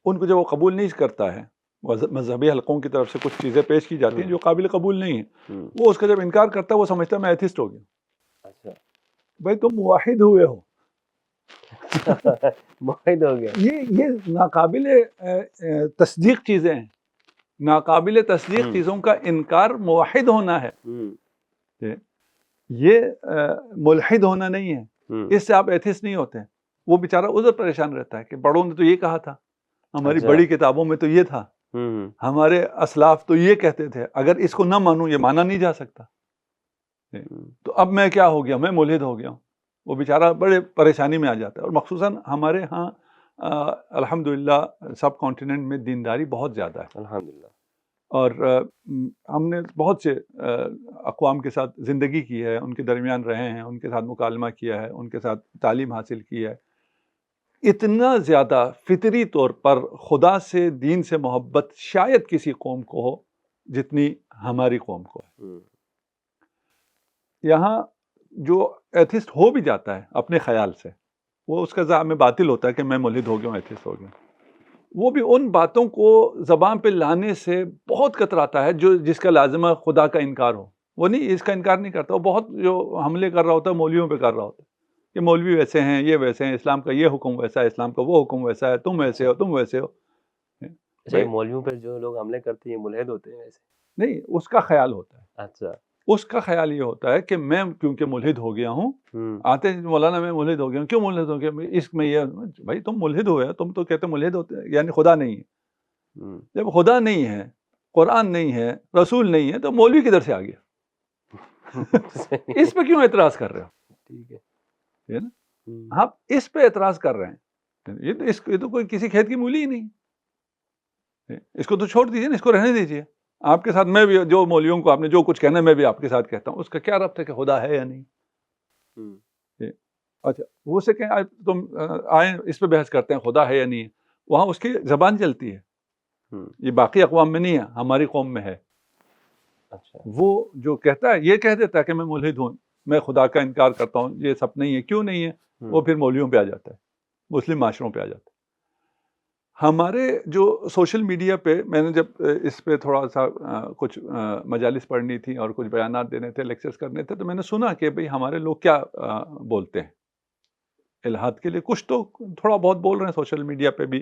ان کو جب وہ قبول نہیں کرتا ہے، مذہبی حلقوں کی طرف سے کچھ چیزیں پیش کی جاتی ہیں جو قابل قبول نہیں ہیں، وہ اس کا جب انکار کرتا ہے، وہ سمجھتا ہے میں ایتھیسٹ ہو گیا۔ اچھا بھائی، تم موحد ہوئے ہو، موحد ہو گیا۔ یہ ناقابل تصدیق چیزیں ہیں، ناقابل تصدیق چیزوں کا انکار موحد ہونا ہے، یہ ملحد ہونا نہیں ہے۔ اس سے آپ ایتھیسٹ نہیں ہوتے۔ وہ بیچارہ ادھر پریشان رہتا ہے کہ بڑوں نے تو یہ کہا تھا، ہماری بڑی کتابوں میں تو یہ تھا، ہمارے اسلاف تو یہ کہتے تھے اگر اس کو نہ مانوں یہ مانا نہیں جا سکتا، تو اب میں کیا ہو گیا، میں ملحد ہو گیا ہوں. وہ بیچارہ بڑے پریشانی میں آ جاتا ہے. اور مخصوصاً ہمارے ہاں الحمدللہ سب کانٹیننٹ میں دینداری بہت زیادہ ہے الحمدللہ. اور ہم نے بہت سے اقوام کے ساتھ زندگی کی ہے، ان کے درمیان رہے ہیں، ان کے ساتھ مکالمہ کیا ہے، ان کے ساتھ تعلیم حاصل کی ہے. اتنا زیادہ فطری طور پر خدا سے، دین سے محبت شاید کسی قوم کو ہو جتنی ہماری قوم کو ہے. یہاں جو ایتھسٹ ہو بھی جاتا ہے اپنے خیال سے، وہ اس کا زعم باطل ہوتا ہے کہ میں ملحد ہو گیا ہوں، ایتھسٹ ہو گیا ہوں. وہ بھی ان باتوں کو زبان پہ لانے سے بہت کتراتا ہے جس کا لازمہ خدا کا انکار ہو. وہ نہیں، اس کا انکار نہیں کرتا. وہ بہت جو حملے کر رہا ہوتا ہے مولویوں پہ کر رہا ہوتا ہے کہ مولوی ویسے ہیں، یہ ویسے ہیں، اسلام کا یہ حکم ویسا ہے، اسلام کا وہ حکم ویسا ہے، تم ویسے ہو، تم ویسے ہو. اچھا، مولویوں پہ جو لوگ حملے کرتے ہیں یہ ملحد ہوتے ہیں ایسے؟ نہیں، اس کا خیال ہوتا ہے. اچھا، اس کا خیال یہ ہوتا ہے کہ میں کیونکہ ملحد ہو گیا ہوں، آتے ہیں مولانا میں ملحد ہو گیا ہوں. کیوں ملحد ہو گیا؟ اس میں یہ بھائی تم ملحد ہوئے، تم تو کہتے ملحد ہوتے یعنی خدا نہیں ہے. جب خدا نہیں ہے، قرآن نہیں ہے، رسول نہیں ہے، تو مولوی کدھر سے آ گیا؟ اس پہ کیوں اعتراض کر رہے ہو؟ ٹھیک ہے نا، آپ اس پہ اعتراض کر رہے ہیں. یہ تو کوئی کسی کھیت کی مولی ہی نہیں. اس کو تو چھوڑ دیجیے نا، اس کو رہنے دیجیے. آپ کے ساتھ میں بھی جو مولویوں کو آپ نے جو کچھ کہنا ہے میں بھی آپ کے ساتھ کہتا ہوں. اس کا کیا ربط ہے کہ خدا ہے یا نہیں؟ اچھا، وہ سے کہ تم آئیں اس پہ بحث کرتے ہیں خدا ہے یا نہیں ہے. وہاں اس کی زبان چلتی ہے. یہ باقی اقوام میں نہیں ہے، ہماری قوم میں ہے. اچھا، وہ جو کہتا ہے یہ کہہ دیتا ہے کہ میں ملحد ہوں، میں خدا کا انکار کرتا ہوں، یہ سب نہیں ہے. کیوں نہیں ہے؟ وہ پھر مولویوں پہ آ جاتا ہے، مسلم معاشروں پہ آ جاتا ہے. ہمارے جو سوشل میڈیا پہ میں نے جب اس پہ تھوڑا سا کچھ مجالس پڑھنی تھی اور کچھ بیانات دینے تھے، لیکچرز کرنے تھے، تو میں نے سنا کہ بھئی ہمارے لوگ کیا بولتے ہیں الحاد کے لیے. کچھ تو تھوڑا بہت بول رہے ہیں سوشل میڈیا پہ بھی.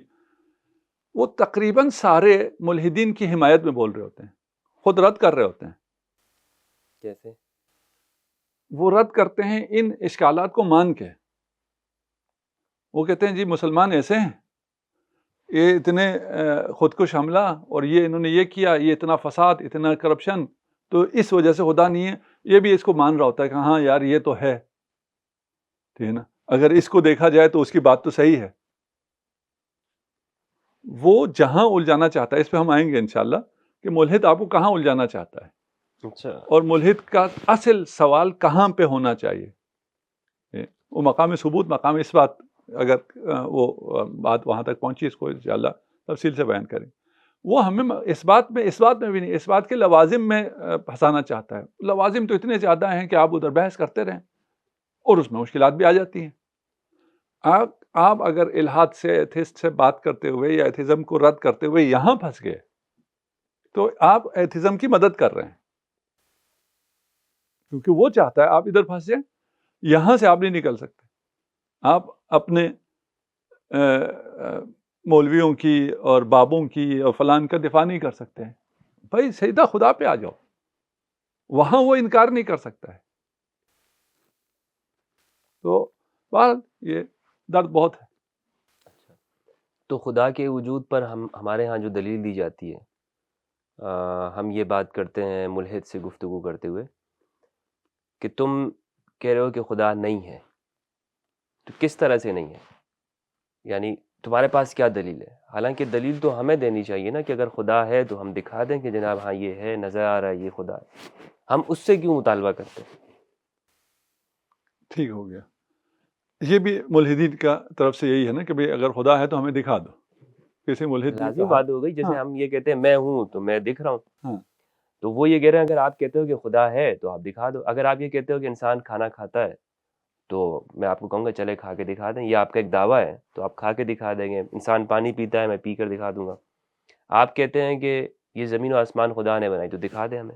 وہ تقریباً سارے ملحدین کی حمایت میں بول رہے ہوتے ہیں، خود رد کر رہے ہوتے ہیں. کیسے؟ وہ رد کرتے ہیں ان اشکالات کو مان کے. وہ کہتے ہیں جی مسلمان ایسے ہیں، یہ اتنے خودکش حملہ، اور یہ انہوں نے یہ کیا، یہ اتنا فساد، اتنا کرپشن، تو اس وجہ سے خدا نہیں ہے. یہ بھی اس کو مان رہا ہوتا ہے کہ ہاں یار یہ تو ہے، ٹھیک ہے نا، اگر اس کو دیکھا جائے تو اس کی بات تو صحیح ہے. وہ جہاں الجھانا چاہتا ہے، اس پہ ہم آئیں گے انشاءاللہ کہ ملحد آپ کو کہاں الجھانا چاہتا ہے. اچھا، اور ملحد کا اصل سوال کہاں پہ ہونا چاہیے. وہ مقام ثبوت، مقام اس بات، اگر وہ بات وہاں تک پہنچی، اس کو انشاءاللہ تفصیل سے بیان کریں. وہ ہمیں اس بات میں بھی نہیں، اس بات کے لوازم میں پھنسانا چاہتا ہے. لوازم تو اتنے زیادہ ہیں کہ آپ ادھر بحث کرتے رہیں اور اس میں مشکلات بھی آ جاتی ہیں. آپ اگر الحاد سے، ایتھسٹ سے بات کرتے ہوئے یا ایتھزم کو رد کرتے ہوئے یہاں پھنس گئے تو آپ ایتھزم کی مدد کر رہے ہیں، کیونکہ وہ چاہتا ہے آپ ادھر پھنس جائیں. یہاں سے آپ نہیں نکل سکتے. آپ اپنے مولویوں کی اور بابوں کی اور فلان کا دفاع نہیں کر سکتے ہیں. بھائی سیدھا خدا پہ آ جاؤ، وہاں وہ انکار نہیں کر سکتا ہے. تو بہرحال یہ درد بہت ہے. تو خدا کے وجود پر ہمارے ہاں جو دلیل دی جاتی ہے، ہم یہ بات کرتے ہیں ملحد سے گفتگو کرتے ہوئے کہ تم کہہ رہے ہو کہ خدا نہیں ہے، تو کس طرح سے نہیں ہے؟ یعنی تمہارے پاس کیا دلیل ہے؟ حالانکہ دلیل تو ہمیں دینی چاہیے نا، کہ اگر خدا ہے تو ہم دکھا دیں کہ جناب ہاں یہ ہے، نظر آ رہا ہے یہ خدا ہے. ہم اس سے کیوں مطالبہ کرتے ہیں؟ ٹھیک ہو گیا. یہ بھی ملحدین کا طرف سے یہی ہے نا کہ بھئی اگر خدا ہے تو ہمیں دکھا دو. کسی ملحد نے لازمی کہا، بات ہو گئی. جیسے ہم یہ کہتے ہیں میں ہوں تو میں دکھ رہا ہوں، ہاں، تو وہ یہ کہہ رہے ہیں اگر آپ کہتے ہو کہ خدا ہے تو آپ دکھا دو. اگر آپ یہ کہتے ہو کہ انسان کھانا کھاتا ہے تو میں آپ کو کہوں گا چلے کھا کے دکھا دیں. یہ آپ کا ایک دعویٰ ہے تو آپ کھا کے دکھا دیں گے. انسان پانی پیتا ہے، میں پی کر دکھا دوں گا. آپ کہتے ہیں کہ یہ زمین و آسمان خدا نے بنائی تو دکھا دیں ہمیں.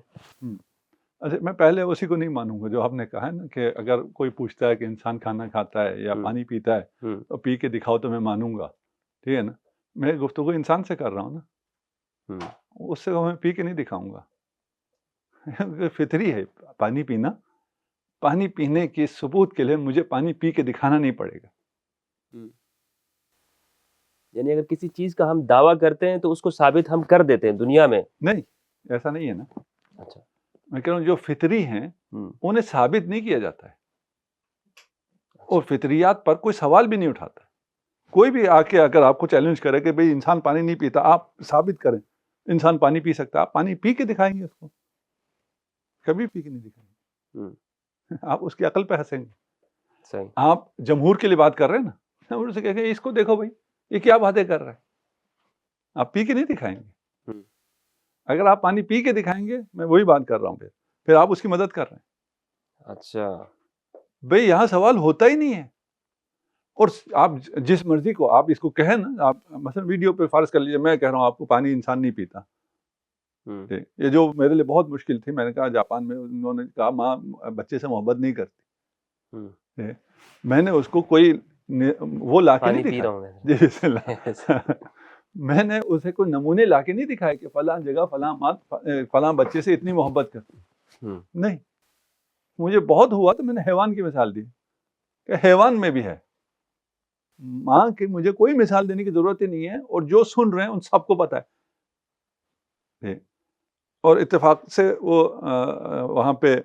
اچھا، میں پہلے اسی کو نہیں مانوں گا جو آپ نے کہا ہے نا کہ اگر کوئی پوچھتا ہے کہ انسان کھانا کھاتا ہے یا پانی پیتا ہے تو پی کے دکھاؤ تو میں مانوں گا. ٹھیک ہے نا، میں گفتگو انسان سے کر رہا ہوں نا، اس سے میں پی کے نہیں دکھاؤں گا. فطری ہے پانی پینا. پانی پینے کے ثبوت کے لیے مجھے پانی پی کے دکھانا نہیں پڑے گا. یعنی اگر کسی چیز کا ہم دعویٰ کرتے ہیں تو اس کو ثابت ہم کر دیتے ہیں دنیا میں. نہیں، ایسا نہیں ہے نا. اچھا، میں کہہ رہا ہوں جو فطری ہیں انہیں ثابت نہیں کیا جاتا ہے، اور فطریات پر کوئی سوال بھی نہیں اٹھاتا. کوئی بھی آ کے اگر آپ کو چیلنج کرے کہ بھئی انسان پانی نہیں پیتا، آپ ثابت کریں انسان پانی پی سکتا، آپ پانی پی کے دکھائیں گے اس کو؟ کبھی پی کے نہیں دکھائیں گے. آپ اس کی عقل پہ ہنسیں گے. صحیح. آپ جمہور کے لیے بات کر رہے ہیں نا، جمہور سے کہیں گے اس کو دیکھو بھائی یہ کیا باتیں کر رہا ہے. آپ پی کے نہیں دکھائیں گے. اگر آپ پانی پی کے دکھائیں گے، میں وہی بات کر رہا ہوں، پھر آپ اس کی مدد کر رہے ہیں. اچھا بھئی یہاں سوال ہوتا ہی نہیں ہے. اور آپ جس مرضی کو آپ اس کو کہیں نا، آپ مثلا ویڈیو پہ فرض کر لیجیے میں کہہ رہا ہوں آپ کو پانی انسان نہیں پیتا. یہ جو میرے لیے بہت مشکل تھی، میں نے کہا جاپان میں انہوں نے کہا ماں بچے سے محبت نہیں کرتی. میں نے اس کو کوئی وہ لا کے نہیں دکھایا، میں نے اسے کوئی نمونے لا کے نہیں دکھائے کہ فلاں جگہ فلاں ماں فلاں بچے سے اتنی محبت کرتی. نہیں، مجھے بہت ہوا تو میں نے حیوان کی مثال دی کہ حیوان میں بھی ہے. ماں کی مجھے کوئی مثال دینے کی ضرورت ہی نہیں ہے، اور جو سن رہے ہیں ان سب کو پتہ ہے. اور اتفاق سے وہ وہاں پہ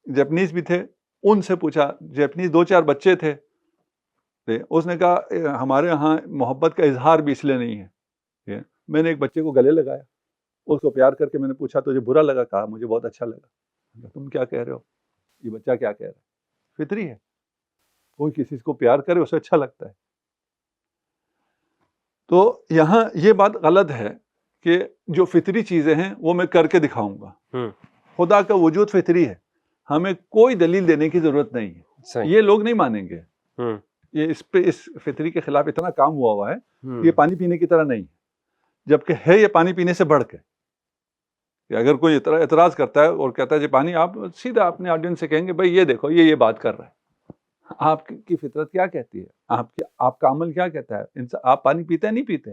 جیپنیز بھی تھے، ان سے پوچھا، جیپنیز 2-4 بچے تھے. اس نے کہا ہمارے ہاں محبت کا اظہار بھی اس لیے نہیں ہے. میں نے ایک بچے کو گلے لگایا، اس کو پیار کر کے میں نے پوچھا تجھے برا لگا؟ کہا مجھے بہت اچھا لگا. تم کیا کہہ رہے ہو؟ یہ بچہ کیا کہہ رہا ہے؟ فطری ہے، کوئی کسی کو پیار کرے اسے اچھا لگتا ہے. تو یہاں یہ بات غلط ہے کہ جو فطری چیزیں ہیں وہ میں کر کے دکھاؤں گا. خدا کا وجود فطری ہے، ہمیں کوئی دلیل دینے کی ضرورت نہیں ہے. یہ لوگ نہیں مانیں گے. یہ اس فطری کے خلاف اتنا کام ہوا ہے. یہ پانی پینے کی طرح نہیں ہے، جبکہ ہے یہ پانی پینے سے بڑھ کے. کہ اگر کوئی اعتراض کرتا ہے اور کہتا ہے جی پانی، آپ سیدھا اپنے آڈینس سے کہیں گے بھائی یہ دیکھو یہ بات کر رہا ہے. آپ کی فطرت کیا کہتی ہے؟ آپ کا عمل کیا کہتا ہے؟ آپ پانی پیتے ہیں نہیں پیتے؟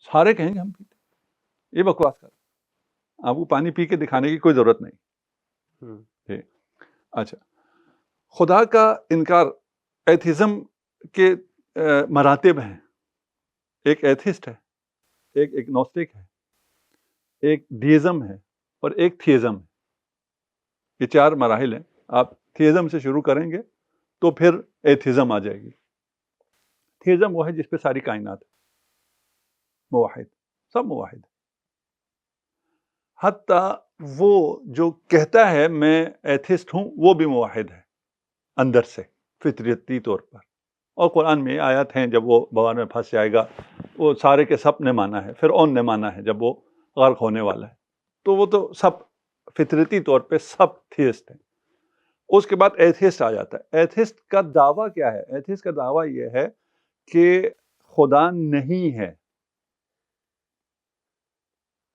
سارے کہیں گے ہم پیتے. یہ بکواس کر. آپ کو پانی پی کے دکھانے کی کوئی ضرورت نہیں. اچھا، خدا کا انکار ایتھیزم کے مراتب ہیں. ایک ایتھسٹ ہے، ایک ایگنوسٹک ہے، ایک ڈیزم ہے، اور ایک تھیزم ہے. یہ 4 مراحل ہیں. آپ تھیزم سے شروع کریں گے تو پھر ایتھیزم آ جائے گی. تھیزم وہ ہے جس پہ ساری کائنات ہے، موحد، سب موحد. حتیٰ وہ جو کہتا ہے میں ایتھسٹ ہوں وہ بھی موحد ہے اندر سے، فطرتی طور پر. اور قرآن میں آیات ہیں جب وہ بوار میں پھنس جائے گا، وہ سارے کے سب نے مانا ہے. فرعون نے مانا ہے جب وہ غرق ہونے والا ہے. تو وہ تو سب فطرتی طور پہ سب تھیسٹ ہیں. اس کے بعد ایتھسٹ آ جاتا ہے. ایتھسٹ کا دعویٰ کیا ہے؟ ایتھسٹ کا دعویٰ یہ ہے کہ خدا نہیں ہے.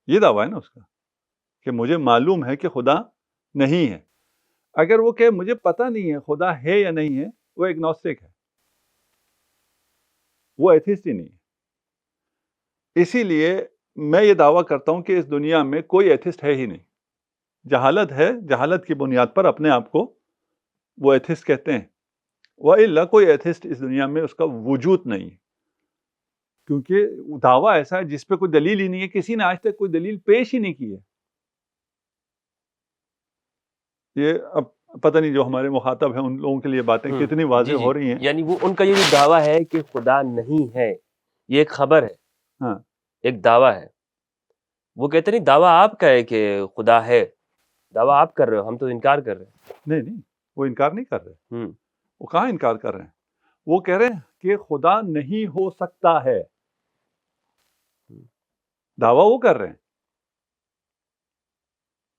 یہ دعویٰ ہے نا اس کا، کہ مجھے معلوم ہے کہ خدا نہیں ہے. اگر وہ کہ مجھے پتہ نہیں ہے خدا ہے یا نہیں ہے، وہ ایگنوسٹک ہے، وہ ایتھسٹ ہی نہیں ہے. اسی لیے میں یہ دعویٰ کرتا ہوں کہ اس دنیا میں کوئی ایتھسٹ ہے ہی نہیں. جہالت ہے، جہالت کی بنیاد پر اپنے آپ کو وہ ایتھسٹ کہتے ہیں. وَإِلَّا کوئی ایتھسٹ اس دنیا میں اس کا وجود نہیں ہے، کیونکہ دعویٰ ایسا ہے جس پہ کوئی دلیل ہی نہیں ہے. کسی نے آج تک کوئی دلیل پیش ہی نہیں کی ہے. یہ اب پتہ نہیں جو ہمارے مخاطب ہیں ان لوگوں کے لیے باتیں کتنی واضح ہو رہی ہیں. یعنی وہ ان کا یہ جو دعویٰ ہے کہ خدا نہیں ہے، یہ ایک خبر ہے، ہاں، ایک دعویٰ ہے. وہ کہتے نہیں دعویٰ آپ کا ہے کہ خدا ہے، دعویٰ آپ کر رہے ہو، ہم تو انکار کر رہے ہیں. نہیں، وہ انکار نہیں کر رہے. وہ کہاں انکار کر رہے ہیں؟ وہ کہہ رہے ہیں کہ خدا نہیں ہو سکتا ہے. دعویٰ وہ کر رہے ہیں.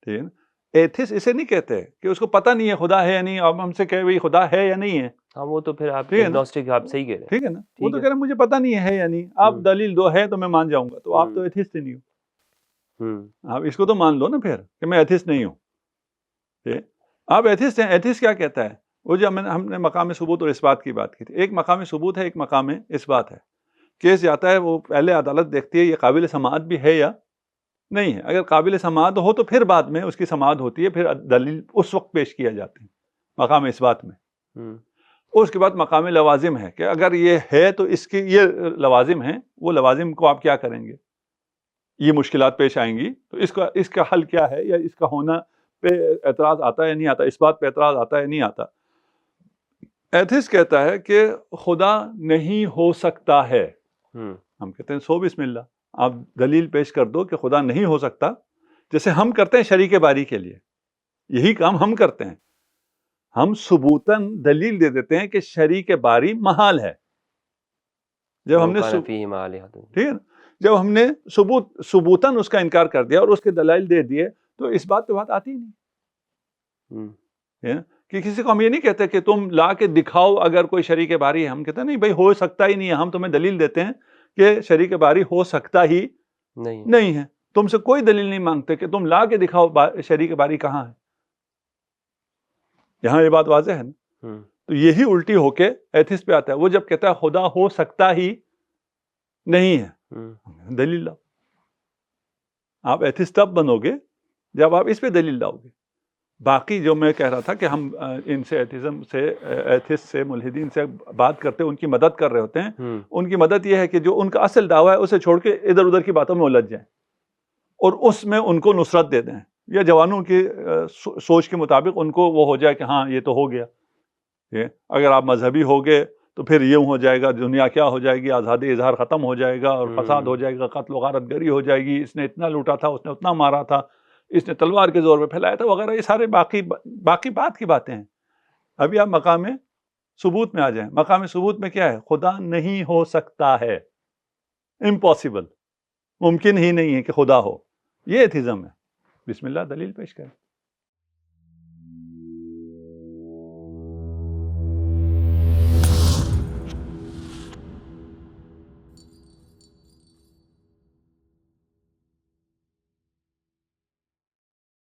ٹھیک ہے نا؟ ایتھسٹ اسے نہیں کہتے کہ اس کو پتہ نہیں ہے خدا ہے یا نہیں. اب ہم سے کہے بھئی خدا ہے یا نہیں ہے. ہاں وہ تو پھر آپ ایگنوسٹک، آپ صحیح کہہ رہے ہیں. ٹھیک ہے نا، وہ تو کہہ رہے ہیں مجھے پتہ نہیں ہے یا نہیں. آپ دلیل دو ہے تو میں مان جاؤں گا. تو آپ تو ایتھسٹ ہی نہیں ہو. آپ اس کو تو مان لو نا پھر کہ میں ایتھسٹ نہیں ہوں. آپ ایتھسٹ ہیں. ایتھسٹ کیا کہتا ہے؟ وہ جو ہم نے مقام ثبوت اور اثبات کی بات کی تھی. ایک مقام ثبوت ہے، ایک مقام اثبات ہے. کیس جاتا ہے، وہ پہلے عدالت دیکھتی ہے یہ قابل سماعت بھی ہے یا نہیں ہے. اگر قابل سماعت ہو تو پھر بعد میں اس کی سماعت ہوتی ہے، پھر دلیل اس وقت پیش کیا جاتے ہیں مقام اثبات میں. اس کے بعد مقام لوازم ہے کہ اگر یہ ہے تو اس کی یہ لوازم ہیں، وہ لوازم کو آپ کیا کریں گے، یہ مشکلات پیش آئیں گی تو اس کا حل کیا ہے، یا اس کا ہونا پہ اعتراض آتا ہے یا نہیں آتا، اس بات پہ اعتراض آتا ہے یا نہیں آتا۔ ایتھسٹ کہتا ہے کہ خدا نہیں ہو سکتا ہے، ہم کہتے ہیں سو بسم اللہ، آپ دلیل پیش کر دو کہ خدا نہیں ہو سکتا، جیسے ہم کرتے ہیں شریک باری کے لیے، یہی کام ہم کرتے ہیں، ہم ثبوتاً دلیل دے دیتے ہیں کہ شریک باری محال ہے۔ جب ہم نے ٹھیک ہے نا، جب ہم نے ثبوتاً اس کا انکار کر دیا اور اس کے دلائل دے دیے تو اس بات پہ بات آتی نہیں کہ کسی کو ہم یہ نہیں کہتے کہ تم لا کے دکھاؤ اگر کوئی شریک باری ہے، ہم کہتے ہیں نہیں بھائی ہو سکتا ہی نہیں ہے، ہم تمہیں دلیل دیتے ہیں کہ شریک باری ہو سکتا ہی نہیں ہے، تم سے کوئی دلیل نہیں مانگتے کہ تم لا کے دکھاؤ شریک باری کہاں ہے۔ یہاں یہ بات واضح ہے نا، تو یہی الٹی ہو کے ایتھسٹ پہ آتا ہے، وہ جب کہتا ہے خدا ہو سکتا ہی نہیں ہے، دلیل لاؤ۔ آپ ایتھسٹ تب بنو گے جب آپ اس پہ دلیل لاؤ گے۔ باقی جو میں کہہ رہا تھا کہ ہم ان سے ایتھسٹ سے ملحدین سے بات کرتے ہیں، ان کی مدد کر رہے ہوتے ہیں، ان کی مدد یہ ہے کہ جو ان کا اصل دعویٰ ہے اسے چھوڑ کے ادھر ادھر کی باتوں میں الجھ جائیں اور اس میں ان کو نصرت دے دیں، یا جوانوں کی سوچ کے مطابق ان کو وہ ہو جائے کہ ہاں یہ تو ہو گیا، اگر آپ مذہبی ہوگے تو پھر یوں ہو جائے گا، دنیا کیا ہو جائے گی، آزادی اظہار ختم ہو جائے گا اور فساد ہو جائے گا، قتل و غارت گری ہو جائے گی، اس نے اتنا لوٹا تھا، اس نے اتنا مارا تھا، اس نے تلوار کے زور پہ پھیلایا تھا وغیرہ، یہ سارے باقی بات کی باتیں ہیں۔ ابھی آپ مقام ثبوت میں آ جائیں۔ مقام ثبوت میں کیا ہے؟ خدا نہیں ہو سکتا ہے، امپاسبل، ممکن ہی نہیں ہے کہ خدا ہو، یہ ایتھیزم ہے۔ بسم اللہ دلیل پیش کریں۔